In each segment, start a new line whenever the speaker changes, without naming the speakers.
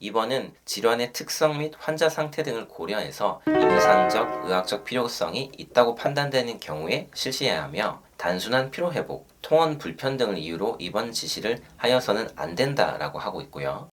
입원은 질환의 특성 및 환자 상태 등을 고려해서 임상적, 의학적 필요성이 있다고 판단되는 경우에 실시해야 하며 단순한 피로회복, 통원 불편 등을 이유로 입원 지시를 하여서는 안 된다라고 하고 있고요.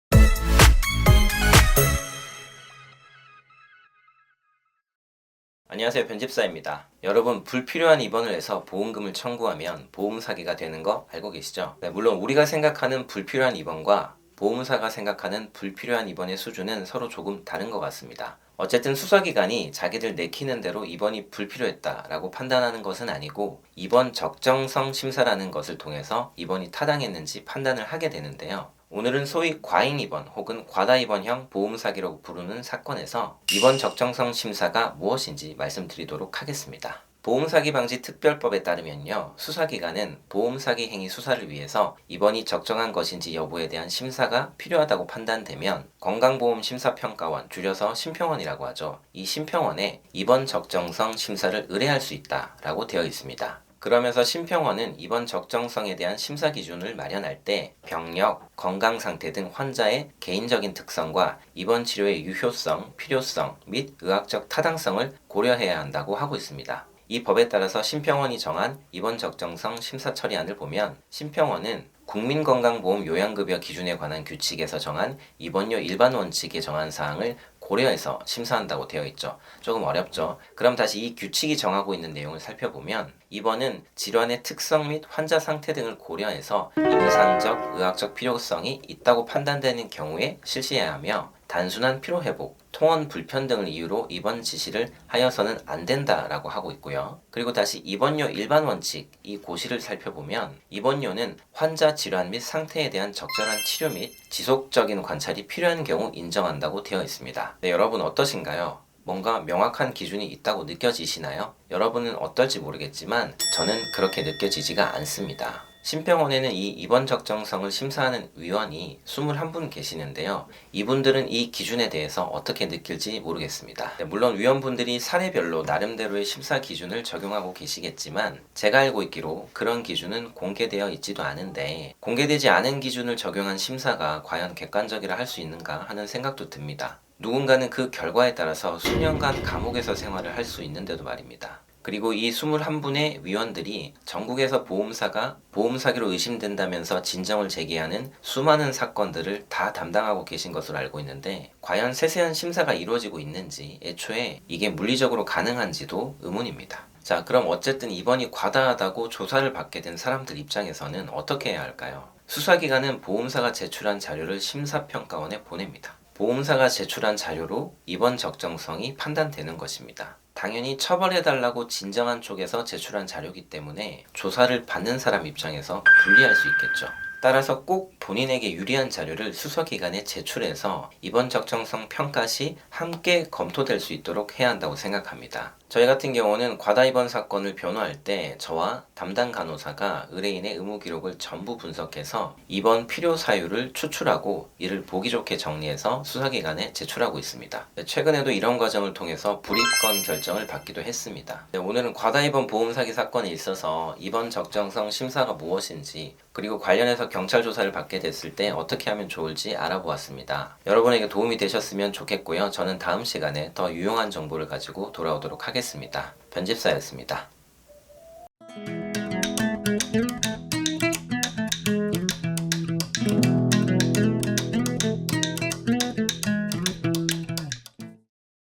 안녕하세요, 편집사입니다. 여러분, 불필요한 입원을 해서 보험금을 청구하면 보험 사기가 되는 거 알고 계시죠? 네, 물론 우리가 생각하는 불필요한 입원과 보험사가 생각하는 불필요한 입원의 수준은 서로 조금 다른 것 같습니다. 어쨌든 수사기관이 자기들 내키는 대로 입원이 불필요했다라고 판단하는 것은 아니고 입원 적정성 심사라는 것을 통해서 입원이 타당했는지 판단을 하게 되는데요. 오늘은 소위 과잉 입원 혹은 과다 입원형 보험 사기라고 부르는 사건에서 입원 적정성 심사가 무엇인지 말씀드리도록 하겠습니다. 보험사기 방지 특별법에 따르면요, 수사기관은 보험사기 행위 수사를 위해서 입원이 적정한 것인지 여부에 대한 심사가 필요하다고 판단되면 건강보험심사평가원, 줄여서 심평원이라고 하죠. 이 심평원에 입원 적정성 심사를 의뢰할 수 있다라고 되어 있습니다. 그러면서 심평원은 입원 적정성에 대한 심사 기준을 마련할 때 병력, 건강 상태 등 환자의 개인적인 특성과 입원 치료의 유효성, 필요성 및 의학적 타당성을 고려해야 한다고 하고 있습니다. 이 법에 따라서 심평원이 정한 입원 적정성 심사 처리안을 보면 심평원은 국민건강보험 요양급여 기준에 관한 규칙에서 정한 입원료 일반 원칙에 정한 사항을 고려해서 심사한다고 되어 있죠. 조금 어렵죠. 그럼 다시 이 규칙이 정하고 있는 내용을 살펴보면 입원은 질환의 특성 및 환자 상태 등을 고려해서 임상적, 의학적 필요성이 있다고 판단되는 경우에 실시해야 하며 단순한 피로회복, 통원 불편 등을 이유로 입원 지시를 하여서는 안 된다라고 하고 있고요. 그리고 다시 입원료 일반 원칙, 이 고시를 살펴보면 입원료는 환자 질환 및 상태에 대한 적절한 치료 및 지속적인 관찰이 필요한 경우 인정한다고 되어 있습니다. 네, 여러분 어떠신가요? 뭔가 명확한 기준이 있다고 느껴지시나요? 여러분은 어떨지 모르겠지만 저는 그렇게 느껴지지가 않습니다. 심평원에는 이 입원 적정성을 심사하는 위원이 21분 계시는데요. 이분들은 이 기준에 대해서 어떻게 느낄지 모르겠습니다. 물론 위원분들이 사례별로 나름대로의 심사 기준을 적용하고 계시겠지만 제가 알고 있기로 그런 기준은 공개되어 있지도 않은데 공개되지 않은 기준을 적용한 심사가 과연 객관적이라 할 수 있는가 하는 생각도 듭니다. 누군가는 그 결과에 따라서 수년간 감옥에서 생활을 할 수 있는데도 말입니다. 그리고 이 21분의 위원들이 전국에서 보험사가 보험사기로 의심된다면서 진정을 제기하는 수많은 사건들을 다 담당하고 계신 것으로 알고 있는데 과연 세세한 심사가 이루어지고 있는지 애초에 이게 물리적으로 가능한지도 의문입니다. 자, 그럼 어쨌든 입원이 과다하다고 조사를 받게 된 사람들 입장에서는 어떻게 해야 할까요? 수사기관은 보험사가 제출한 자료를 심사평가원에 보냅니다. 보험사가 제출한 자료로 입원 적정성이 판단되는 것입니다. 당연히 처벌해달라고 진정한 쪽에서 제출한 자료이기 때문에 조사를 받는 사람 입장에서 불리할 수 있겠죠. 따라서 꼭 본인에게 유리한 자료를 수사기관에 제출해서 입원 적정성 평가 시 함께 검토될 수 있도록 해야 한다고 생각합니다. 저희 같은 경우는 과다 입원 사건을 변호할 때 저와 담당 간호사가 의뢰인의 의무 기록을 전부 분석해서 입원 필요 사유를 추출하고 이를 보기 좋게 정리해서 수사기관에 제출하고 있습니다. 최근에도 이런 과정을 통해서 불입건 결정을 받기도 했습니다. 오늘은 과다 입원 보험 사기 사건에 있어서 입원 적정성 심사가 무엇인지 그리고 관련해서 경찰 조사를 받게 됐을 때 어떻게 하면 좋을지 알아보았습니다. 여러분에게 도움이 되셨으면 좋겠고요. 저는 다음 시간에 더 유용한 정보를 가지고 돌아오도록 하겠습니다. 편집사였습니다.